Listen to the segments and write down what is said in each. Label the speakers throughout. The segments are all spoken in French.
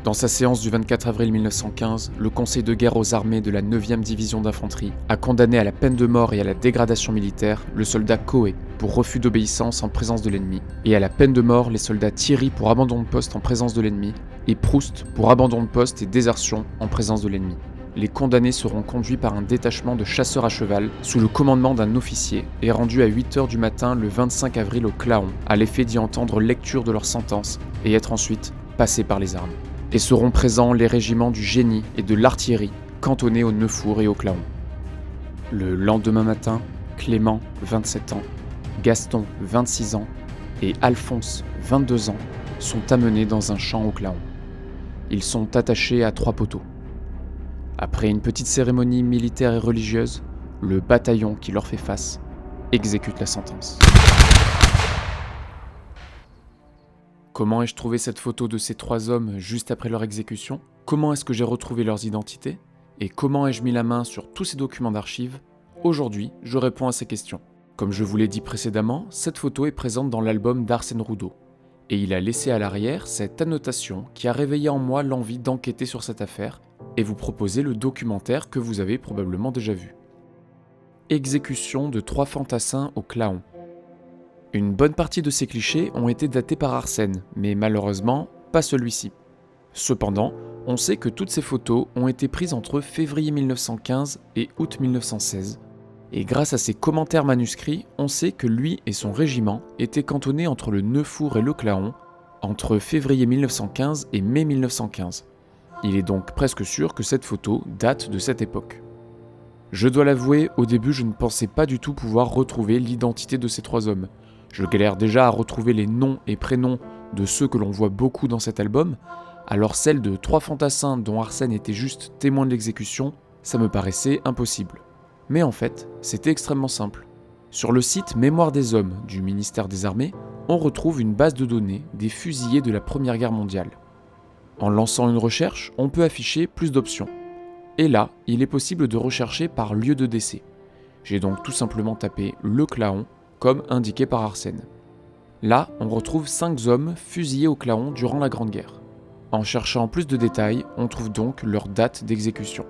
Speaker 1: Dans sa séance du 24 avril 1915, le Conseil de guerre aux armées de la 9e division d'infanterie a condamné à la peine de mort et à la dégradation militaire le soldat Coé pour refus d'obéissance en présence de l'ennemi, et à la peine de mort les soldats Thierry pour abandon de poste en présence de l'ennemi, et Proust pour abandon de poste et désertion en présence de l'ennemi. Les condamnés seront conduits par un détachement de chasseurs à cheval sous le commandement d'un officier et rendus à 8h du matin le 25 avril au Claon, à l'effet d'y entendre lecture de leur sentence et être ensuite passés par les armes. Et seront présents les régiments du génie et de l'artillerie cantonnés au Neufour et au Claon. Le lendemain matin, Clément, 27 ans, Gaston, 26 ans, et Alphonse, 22 ans, sont amenés dans un champ au Claon. Ils sont attachés à 3 poteaux. Après une petite cérémonie militaire et religieuse, le bataillon qui leur fait face exécute la sentence. Comment ai-je trouvé cette photo de ces 3 hommes juste après leur exécution? Comment est-ce que j'ai retrouvé leurs identités? Et comment ai-je mis la main sur tous ces documents d'archives? Aujourd'hui, je réponds à ces questions. Comme je vous l'ai dit précédemment, cette photo est présente dans l'album d'Arsène Roudot. Et il a laissé à l'arrière cette annotation qui a réveillé en moi l'envie d'enquêter sur cette affaire et vous proposer le documentaire que vous avez probablement déjà vu. Exécution de 3 fantassins au Claon. Une bonne partie de ces clichés ont été datés par Arsène, mais malheureusement, pas celui-ci. Cependant, on sait que toutes ces photos ont été prises entre février 1915 et août 1916, et grâce à ces commentaires manuscrits, on sait que lui et son régiment étaient cantonnés entre le Neufour et le Claon entre février 1915 et mai 1915. Il est donc presque sûr que cette photo date de cette époque. Je dois l'avouer, au début je ne pensais pas du tout pouvoir retrouver l'identité de ces 3 hommes. Je galère déjà à retrouver les noms et prénoms de ceux que l'on voit beaucoup dans cet album, alors celle de 3 fantassins dont Arsène était juste témoin de l'exécution, ça me paraissait impossible. Mais en fait, c'était extrêmement simple. Sur le site Mémoire des hommes du ministère des Armées, on retrouve une base de données des fusillés de la Première Guerre mondiale. En lançant une recherche, on peut afficher plus d'options. Et là, il est possible de rechercher par lieu de décès. J'ai donc tout simplement tapé le Claon, comme indiqué par Arsène. Là, on retrouve 5 hommes fusillés au Claon durant la Grande Guerre. En cherchant plus de détails, on trouve donc leur date d'exécution.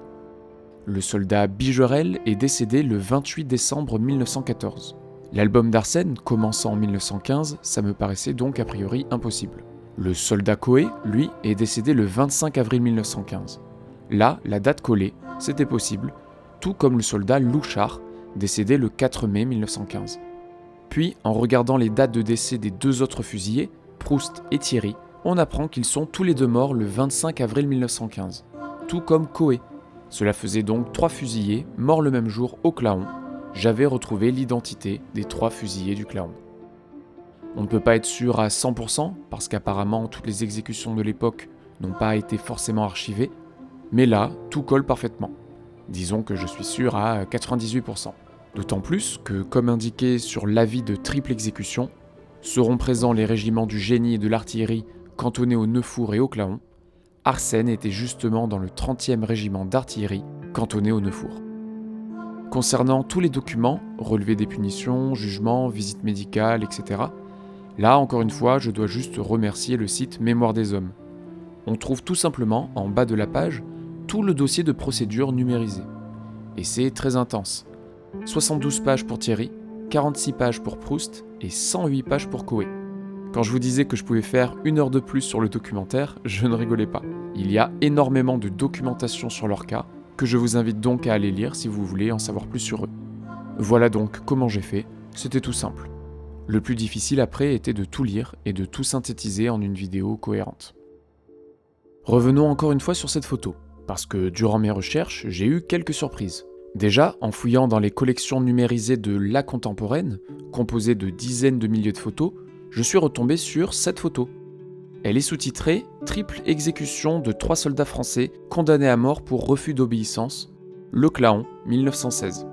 Speaker 1: Le soldat Bigerel est décédé le 28 décembre 1914. L'album d'Arsène commençant en 1915, ça me paraissait donc a priori impossible. Le soldat Coé, lui, est décédé le 25 avril 1915. Là, la date collée, c'était possible, tout comme le soldat Louchard, décédé le 4 mai 1915. Puis, en regardant les dates de décès des 2 autres fusillés, Proust et Thierry, on apprend qu'ils sont tous les 2 morts le 25 avril 1915, tout comme Coé. Cela faisait donc 3 fusillés morts le même jour au Claon. J'avais retrouvé l'identité des 3 fusillés du Claon. On ne peut pas être sûr à 100% parce qu'apparemment toutes les exécutions de l'époque n'ont pas été forcément archivées, mais là, tout colle parfaitement. Disons que je suis sûr à 98%. D'autant plus que, comme indiqué sur l'avis de triple exécution, seront présents les régiments du génie et de l'artillerie cantonnés au Neufour et au Claon. Arsène était justement dans le 30e régiment d'artillerie cantonné au Neufour. Concernant tous les documents, relevés des punitions, jugements, visites médicales, etc., là encore une fois, je dois juste remercier le site Mémoire des hommes. On trouve tout simplement, en bas de la page, tout le dossier de procédure numérisé. Et c'est très intense. 72 pages pour Thierry, 46 pages pour Proust et 108 pages pour Coé. Quand je vous disais que je pouvais faire 1 heure de plus sur le documentaire, je ne rigolais pas. Il y a énormément de documentation sur leur cas, que je vous invite donc à aller lire si vous voulez en savoir plus sur eux. Voilà donc comment j'ai fait, c'était tout simple. Le plus difficile après était de tout lire et de tout synthétiser en une vidéo cohérente. Revenons encore une fois sur cette photo, parce que durant mes recherches, j'ai eu quelques surprises. Déjà, en fouillant dans les collections numérisées de La Contemporaine, composées de dizaines de milliers de photos, je suis retombé sur cette photo. Elle est sous-titrée « Triple exécution de 3 soldats français condamnés à mort pour refus d'obéissance, le Claon, 1916 ».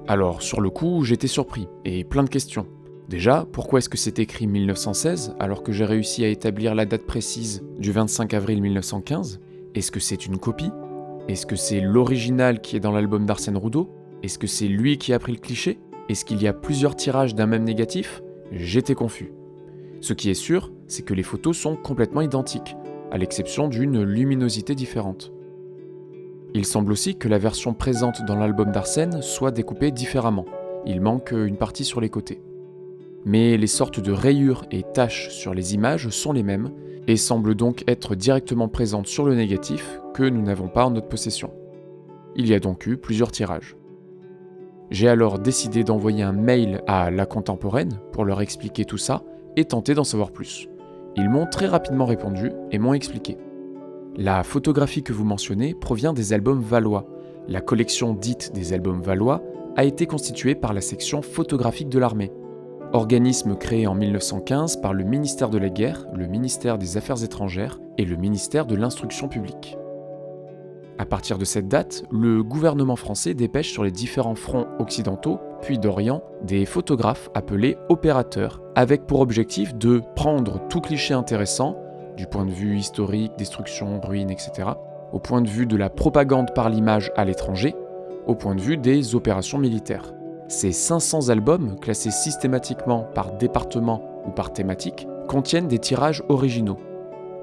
Speaker 1: Alors, sur le coup, j'étais surpris, et plein de questions. Déjà, pourquoi est-ce que c'est écrit 1916, alors que j'ai réussi à établir la date précise du 25 avril 1915 ? Est-ce que c'est une copie ? Est-ce que c'est l'original qui est dans l'album d'Arsène Roudot ? Est-ce que c'est lui qui a pris le cliché ? Est-ce qu'il y a plusieurs tirages d'un même négatif ? J'étais confus. Ce qui est sûr, c'est que les photos sont complètement identiques. à l'exception d'une luminosité différente. Il semble aussi que la version présente dans l'album d'Arsène soit découpée différemment. Il manque une partie sur les côtés. Mais les sortes de rayures et taches sur les images sont les mêmes et semblent donc être directement présentes sur le négatif que nous n'avons pas en notre possession. Il y a donc eu plusieurs tirages. J'ai alors décidé d'envoyer un mail à La Contemporaine pour leur expliquer tout ça et tenter d'en savoir plus. Ils m'ont très rapidement répondu et m'ont expliqué. La photographie que vous mentionnez provient des albums Valois. La collection dite des albums Valois a été constituée par la section photographique de l'armée. Organisme créé en 1915 par le ministère de la Guerre, le ministère des Affaires étrangères et le ministère de l'Instruction publique. À partir de cette date, le gouvernement français dépêche sur les différents fronts occidentaux, puis d'Orient, des photographes appelés opérateurs, avec pour objectif de prendre tout cliché intéressant, du point de vue historique, destruction, ruine, etc., au point de vue de la propagande par l'image à l'étranger, au point de vue des opérations militaires. Ces 500 albums, classés systématiquement par département ou par thématique, contiennent des tirages originaux.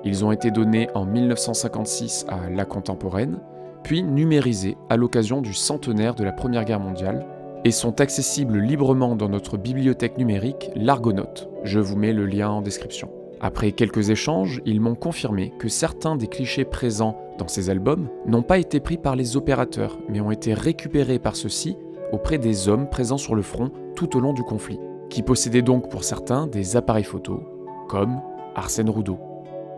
Speaker 1: Ils ont été donnés en 1956 à La Contemporaine, puis numérisés à l'occasion du centenaire de la Première Guerre mondiale, et sont accessibles librement dans notre bibliothèque numérique L'Argonaute. Je vous mets le lien en description. Après quelques échanges, ils m'ont confirmé que certains des clichés présents dans ces albums n'ont pas été pris par les opérateurs, mais ont été récupérés par ceux-ci auprès des hommes présents sur le front tout au long du conflit, qui possédaient donc pour certains des appareils photo, comme Arsène Roudot.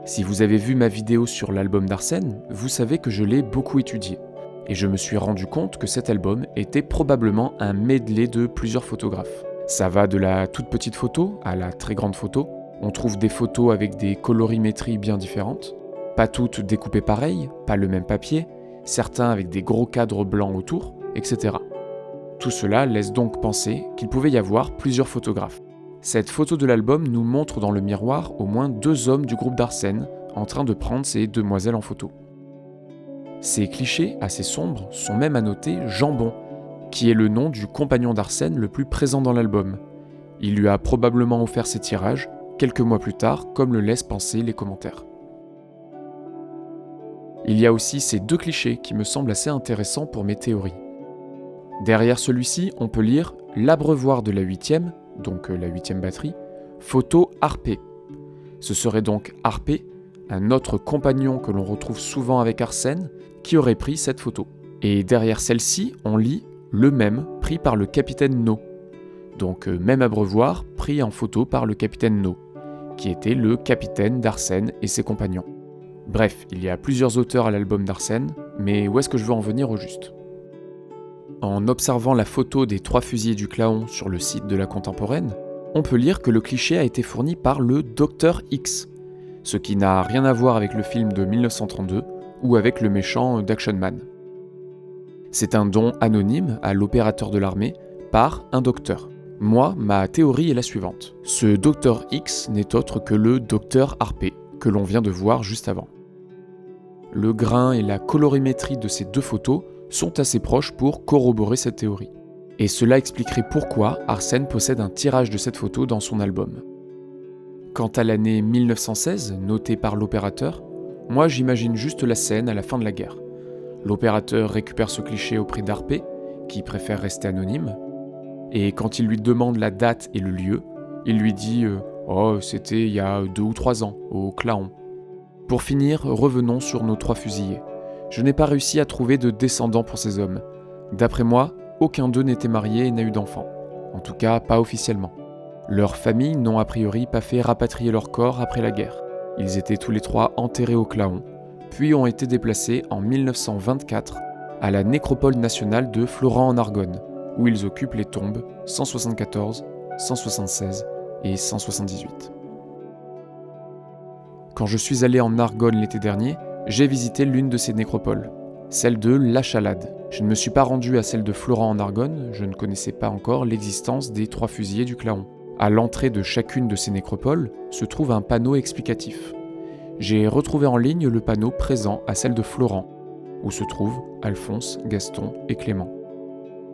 Speaker 1: Si vous avez vu ma vidéo sur l'album d'Arsène, vous savez que je l'ai beaucoup étudié, et je me suis rendu compte que cet album était probablement un medley de plusieurs photographes. Ça va de la toute petite photo à la très grande photo. On trouve des photos avec des colorimétries bien différentes, pas toutes découpées pareilles, pas le même papier, certains avec des gros cadres blancs autour, etc. Tout cela laisse donc penser qu'il pouvait y avoir plusieurs photographes. Cette photo de l'album nous montre dans le miroir au moins 2 hommes du groupe d'Arsène en train de prendre ces demoiselles en photo. Ces clichés assez sombres sont même annotés Jambon, qui est le nom du compagnon d'Arsène le plus présent dans l'album. Il lui a probablement offert ces tirages quelques mois plus tard, comme le laissent penser les commentaires. Il y a aussi ces 2 clichés qui me semblent assez intéressants pour mes théories. Derrière celui-ci, on peut lire « L'abreuvoir de la 8e », donc la 8e batterie, photo Harpé. Ce serait donc Harpé, un autre compagnon que l'on retrouve souvent avec Arsène, qui aurait pris cette photo. Et derrière celle-ci, on lit « Le même pris par le capitaine No ». Donc même abreuvoir pris en photo par le capitaine No, qui était le capitaine d'Arsène et ses compagnons. Bref, il y a plusieurs auteurs à l'album d'Arsène, mais où est-ce que je veux en venir au juste ? En observant la photo des 3 fusillés du Claon sur le site de La Contemporaine, on peut lire que le cliché a été fourni par le Dr X, ce qui n'a rien à voir avec le film de 1932 ou avec le méchant d'Action Man. C'est un don anonyme à l'opérateur de l'armée par un docteur. Moi, ma théorie est la suivante. Ce Dr X n'est autre que le Dr Harpé, que l'on vient de voir juste avant. Le grain et la colorimétrie de ces 2 photos sont assez proches pour corroborer cette théorie. Et cela expliquerait pourquoi Arsène possède un tirage de cette photo dans son album. Quant à l'année 1916, notée par l'opérateur, moi j'imagine juste la scène à la fin de la guerre. L'opérateur récupère ce cliché auprès d'Harpé, qui préfère rester anonyme, et quand il lui demande la date et le lieu, il lui dit « Oh, c'était il y a 2 ou 3 ans, au Claon ». Pour finir, revenons sur nos 3 fusillés. Je n'ai pas réussi à trouver de descendants pour ces hommes. D'après moi, aucun d'eux n'était marié et n'a eu d'enfants. En tout cas, pas officiellement. Leurs familles n'ont a priori pas fait rapatrier leur corps après la guerre. Ils étaient tous les 3 enterrés au Claon, puis ont été déplacés en 1924 à la nécropole nationale de Florent-en-Argonne, où ils occupent les tombes 174, 176 et 178. Quand je suis allé en Argonne l'été dernier, j'ai visité l'une de ces nécropoles, celle de La Chalade. Je ne me suis pas rendu à celle de Florent-en-Argonne, je ne connaissais pas encore l'existence des 3 fusillés du Claon. À l'entrée de chacune de ces nécropoles se trouve un panneau explicatif. J'ai retrouvé en ligne le panneau présent à celle de Florent, où se trouvent Alphonse, Gaston et Clément.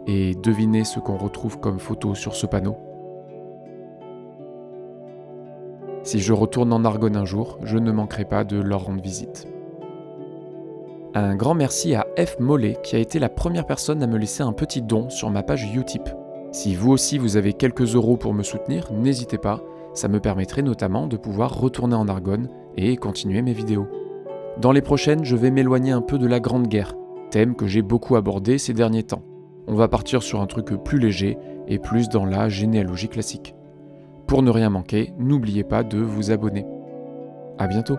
Speaker 1: Et devinez ce qu'on retrouve comme photo sur ce panneau ? Si je retourne en Argonne un jour, je ne manquerai pas de leur rendre visite. Un grand merci à F. Mollet qui a été la première personne à me laisser un petit don sur ma page Utip. Si vous aussi vous avez quelques euros pour me soutenir, n'hésitez pas, ça me permettrait notamment de pouvoir retourner en Argonne et continuer mes vidéos. Dans les prochaines, je vais m'éloigner un peu de la Grande Guerre, thème que j'ai beaucoup abordé ces derniers temps. On va partir sur un truc plus léger et plus dans la généalogie classique. Pour ne rien manquer, n'oubliez pas de vous abonner. À bientôt!